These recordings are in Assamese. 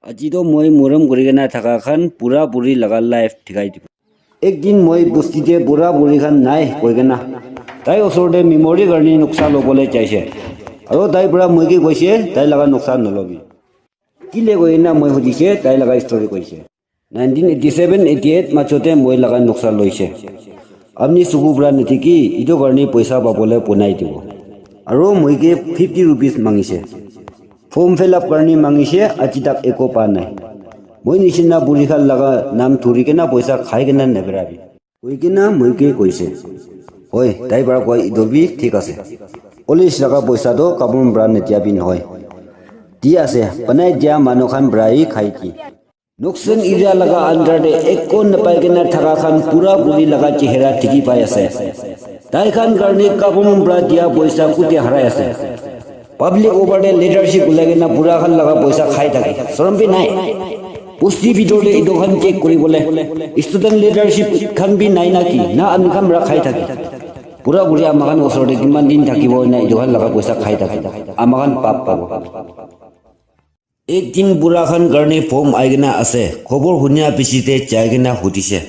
আজি তো মই মৰম কৰি কেনে থাকা খান পুৰা বুঢ়ী লগা লাইফ ঠিকাই দিব। একদিন মই বস্তিতে বুঢ়া বুঢ়ী খান নাই কৈ কেনা তাই ওচৰতে মেমৰি কাৰণে নোকচা ল'বলৈ চাইছে আৰু তাইৰ পৰা মই কি কৈছে তাই লগা নোকচা নলবি কিলে কৈ না মই সুধিছে তাই লগা ষ্টৰি কৈছে 1987-88 মাজতে মই লগা নোকচা লৈছে আপুনি চকু পৰা নেথাকি ইটো কাৰণে পইচা পাবলৈ বনাই দিব আৰু মই কি 50 rupees মাঙিছে ফৰ্ম ফিল আপ কাৰণে মাঙিছে আজি তাক একো পা নাই মই নিচিনা বুঢ়ী খাল লগা নাম ধৰি কেনা পইচা খাই কেনা নেবেৰাবি কৈ কেনা মই কি কৈছে হয় তাই পৰা কৈ ইদবি ঠিক আছে পুলিচ লগা পইচাটো কাপোৰ ব্ৰা নেতিয়াবি নহয় দি আছে বনাই দিয়া মানুহ খান ব্ৰাই খাই কি নোকচান ইৰা লগা আণ্ডাৰতে একো নাপাই কেনা থাকা খান পুৰা বুঢ়ী লগা চেহেৰা ঠিকি পাই আছে তাই খান কাৰণে কাপোৰ ব্ৰা দিয়া পইচা কুটি হাৰাই আছে পাব্লিক ওভাৰতে লিডাৰশ্বিপ ওলাই কেনা বুঢ়া খান লগা পইচা খাই থাকে চৰম্পি নাই পুষ্টি ভিতৰতে এইটো খান চেক কৰিবলৈ ষ্টুডেণ্ট লিডাৰশ্বিপ খান বি নাই নাকি না আমি খান ব্ৰা খাই থাকে পুৰা বুঢ়ী আমাৰ খান ওচৰতে কিমান দিন থাকিব না এইটো খান লগা পইচা খাই থাকে আমাৰ খান পাপ পাব একদিন বুঢ়া খান কাৰণে ফৰ্ম আহি কিনা আছে খবৰ শুনিয়া পিছতে যাই কিনা সুধিছে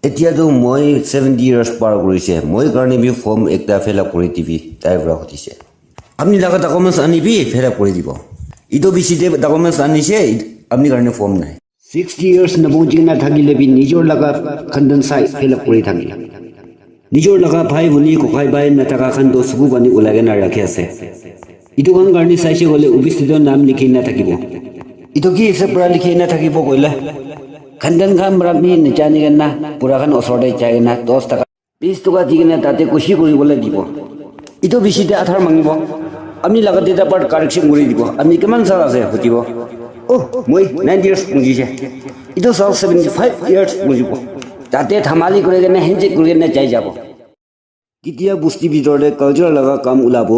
এতিয়াতো মই 70 years পাৰ কৰিছে মই কাৰণে বি ফৰ্ম একটা ফিল আপ কৰি দিবি তাইৰ পৰা সুধিছে আপনি লগা ডকুমেণ্টছ আনিবি ফিল আপ কৰি দিব ইটো বেছিতে ডকুমেণ্টছ আনিছে আপনি কাৰণে ফৰ্ম নাই 60 years নবুজি কিনা থাকিলে বি নিজৰ লগা খানদন চাই ফিল আপ কৰি থাকি নিজৰ লগা ভাই ভনী ককাই বাই নাথাকা খানটো চকু পানী ওলাই কেনা ৰাখি আছে ইটো খান কাৰণে চাইছে গ'লে অবিস্থিত নাম লিখি নাথাকিব ইটো কি হিচাপ পৰা লিখি নাথাকিব কৈলে খানদান খান আপুনি নিজানি কেনা পুৰা খান ওচৰতে যাই কেনা 10 টকা 20 টকা দি কেনে তাতে খুচি কৰিবলৈ দিব ইটো বেছিতে আধাৰ মাঙিব আপুনি লগতে এটা পাৰ্ট কাৰেকশ্যন কৰি দিব আপুনি কিমান চাল আছে সুধিব মই 90 years পুজিছে ইটো চাল 75 years পুজিব তাতে ধেমালি কৰি কেনে হেণ্ডশেক কৰি কেনে যাই যাব কেতিয়া বস্তি ভিতৰতে কালচাৰ লগা কাম ওলাব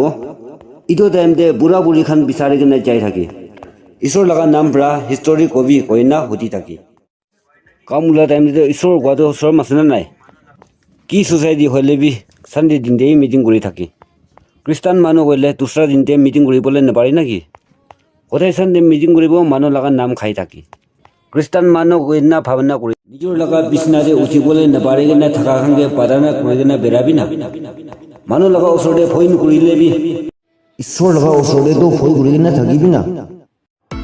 ইটো টাইমতে বুঢ়া বুঢ়ী খান বিচাৰি কেনে যাই থাকি ঈশ্বৰ লগা নাম পৰা হিষ্টৰী কবি কইনা সুধি থাকি কাম ওলা টাইমতে ঈশ্বৰ গোৱাটো ওচৰ আছে নাই কি ছ'চাইটি হ'লে বি চানডে দিনতেই মিটিং কৰি থাকি খ্ৰীষ্টান মানুহ গ'লে দুসৰা দিনতে মিটিং কৰিবলৈ নাপাৰি নেকি সদায় চানডে মিটিং কৰিব মানুহ লগা নাম খাই থাকি খ্ৰীষ্টান মানুহ কইনা ভাৱনা কৰি নিজৰ লগা বিচনাতে উঠিবলৈ নাপাৰি কেনে থকা খানকে প্ৰাৰ্থনা কৰি কেনে বেৰাবি না মানুহ লগা ওচৰতে ভয় নকৰিলে বি ঈশ্বৰ লগা ওচৰতেতো ভয় কৰি কেনে থাকিবি না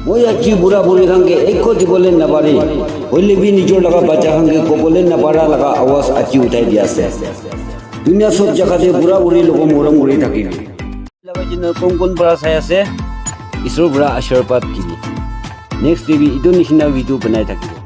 মই আজি বুঢ়া বুঢ়ী খানকে একো দিবলৈ নাপাৰি হ'লে বি নিজৰ লগা বাচ্চা খানকে ক'বলৈ নাপাৰা লগা আৱাজ আজি উঠাই দি আছে দুনিয়া চব জেগাতে বুঢ়া বুঢ়ী লোক মৰম কৰি থাকিবি কোন পৰা চাই আছে ঈশ্বৰৰ পৰা আশীৰ্বাদ দিবি নেক্সট টিভি ইটো নিচিনা ভিডিঅ' বনাই থাকিব